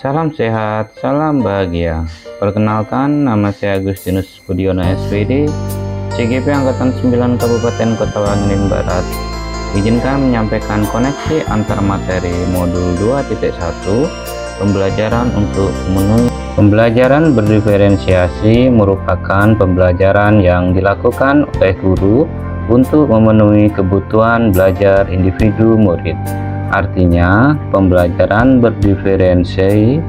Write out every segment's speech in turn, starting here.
Salam sehat, salam bahagia. Perkenalkan, nama saya Agustinus Budiono SPD, CGP Angkatan 9 Kabupaten Kota Waringin Barat. Izinkan menyampaikan koneksi antar materi modul 2.1 pembelajaran untuk memenuhi. Pembelajaran berdiferensiasi merupakan pembelajaran yang dilakukan oleh guru untuk memenuhi kebutuhan belajar individu murid. Artinya, pembelajaran berdiferensiasi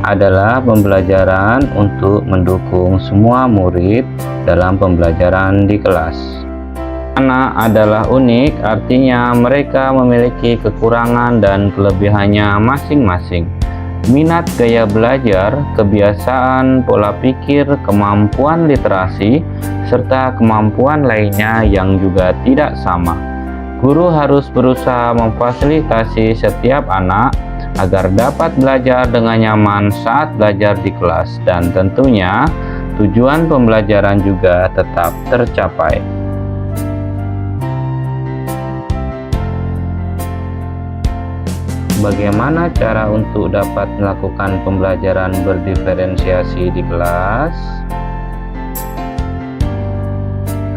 adalah pembelajaran untuk mendukung semua murid dalam pembelajaran di kelas. Anak adalah unik, artinya mereka memiliki kekurangan dan kelebihannya masing-masing. Minat gaya belajar, kebiasaan, pola pikir, kemampuan literasi, serta kemampuan lainnya yang juga tidak sama. Guru harus berusaha memfasilitasi setiap anak agar dapat belajar dengan nyaman saat belajar di kelas, dan tentunya tujuan pembelajaran juga tetap tercapai. Bagaimana cara untuk dapat melakukan pembelajaran berdiferensiasi di kelas?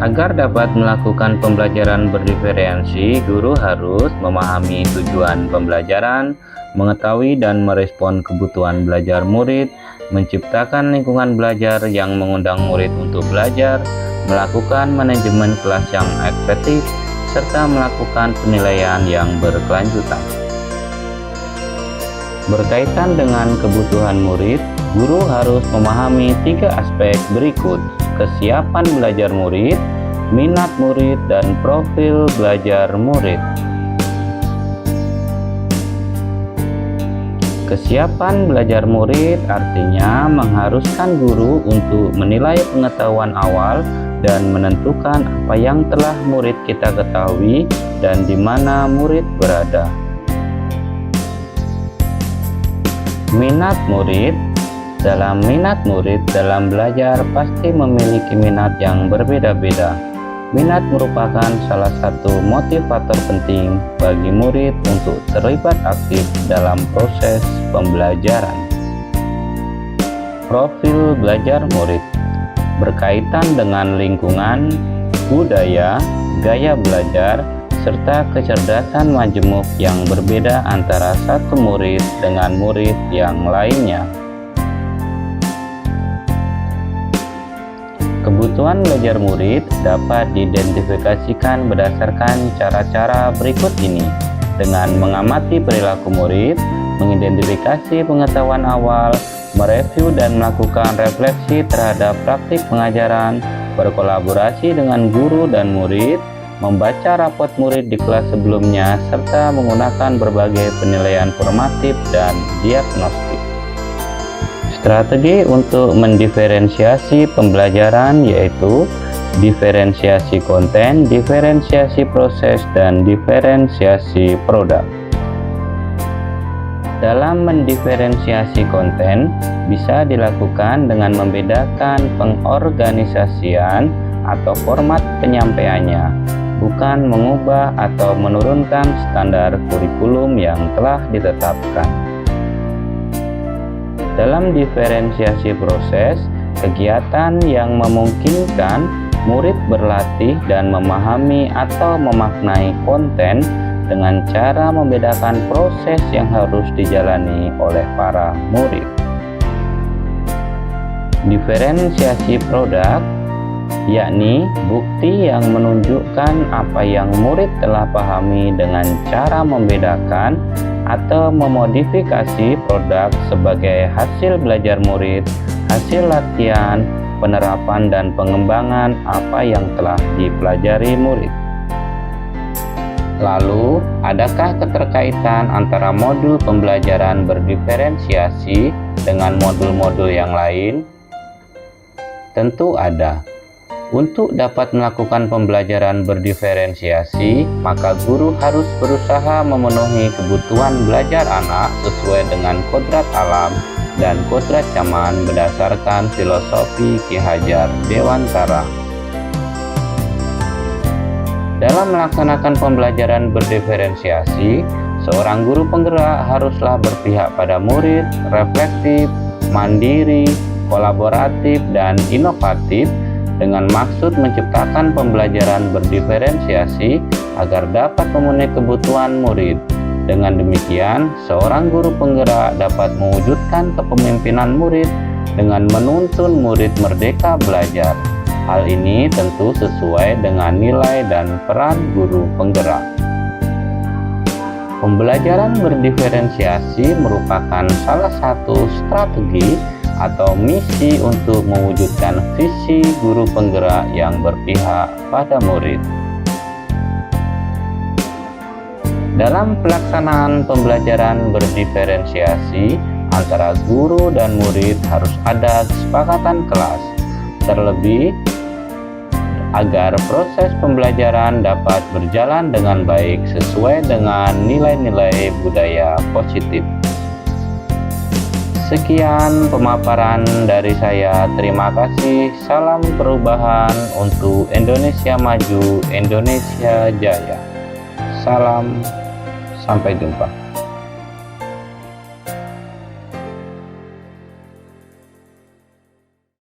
Agar dapat melakukan pembelajaran berdiferensiasi, guru harus memahami tujuan pembelajaran, mengetahui dan merespon kebutuhan belajar murid, menciptakan lingkungan belajar yang mengundang murid untuk belajar, melakukan manajemen kelas yang efektif, serta melakukan penilaian yang berkelanjutan. Berkaitan dengan kebutuhan murid, guru harus memahami 3 aspek berikut: kesiapan belajar murid, minat murid, dan profil belajar murid. Kesiapan belajar murid artinya mengharuskan guru untuk menilai pengetahuan awal dan menentukan apa yang telah murid kita ketahui dan di mana murid berada. Minat murid. Dalam minat murid dalam belajar pasti memiliki minat yang berbeda-beda. Minat merupakan salah satu motivator penting bagi murid untuk terlibat aktif dalam proses pembelajaran. Profil belajar murid berkaitan dengan lingkungan, budaya, gaya belajar, serta kecerdasan majemuk yang berbeda antara satu murid dengan murid yang lainnya. Kebutuhan belajar murid dapat diidentifikasikan berdasarkan cara-cara berikut ini: dengan mengamati perilaku murid, mengidentifikasi pengetahuan awal, mereview dan melakukan refleksi terhadap praktik pengajaran, berkolaborasi dengan guru dan murid, membaca rapot murid di kelas sebelumnya, serta menggunakan berbagai penilaian formatif dan diagnostik. Strategi untuk mendiferensiasi pembelajaran yaitu diferensiasi konten, diferensiasi proses, dan diferensiasi produk. Dalam mendiferensiasi konten bisa dilakukan dengan membedakan pengorganisasian atau format penyampaiannya, bukan mengubah atau menurunkan standar kurikulum yang telah ditetapkan. Dalam diferensiasi proses, kegiatan yang memungkinkan murid berlatih dan memahami atau memaknai konten dengan cara membedakan proses yang harus dijalani oleh para murid. Diferensiasi produk yakni bukti yang menunjukkan apa yang murid telah pahami dengan cara membedakan atau memodifikasi produk sebagai hasil belajar murid, hasil latihan, penerapan dan pengembangan apa yang telah dipelajari murid. Lalu, adakah keterkaitan antara modul pembelajaran berdiferensiasi dengan modul-modul yang lain? Tentu ada. Untuk dapat melakukan pembelajaran berdiferensiasi, maka guru harus berusaha memenuhi kebutuhan belajar anak sesuai dengan kodrat alam dan kodrat zaman berdasarkan filosofi Ki Hajar Dewantara. Dalam melaksanakan pembelajaran berdiferensiasi, Seorang guru penggerak haruslah berpihak pada murid, reflektif, mandiri, kolaboratif, dan inovatif dengan maksud menciptakan pembelajaran berdiferensiasi agar dapat memenuhi kebutuhan murid. Dengan demikian, seorang guru penggerak dapat mewujudkan kepemimpinan murid dengan menuntun murid merdeka belajar. Hal ini tentu sesuai dengan nilai dan peran guru penggerak. Pembelajaran berdiferensiasi merupakan salah satu strategi atau misi untuk mewujudkan visi guru penggerak yang berpihak pada murid. Dalam pelaksanaan pembelajaran berdiferensiasi, antara guru dan murid harus ada kesepakatan kelas, terlebih agar proses pembelajaran dapat berjalan dengan baik sesuai dengan nilai-nilai budaya positif. Sekian pemaparan dari saya. Terima kasih. Salam perubahan untuk Indonesia Maju, Indonesia Jaya. Salam, sampai jumpa.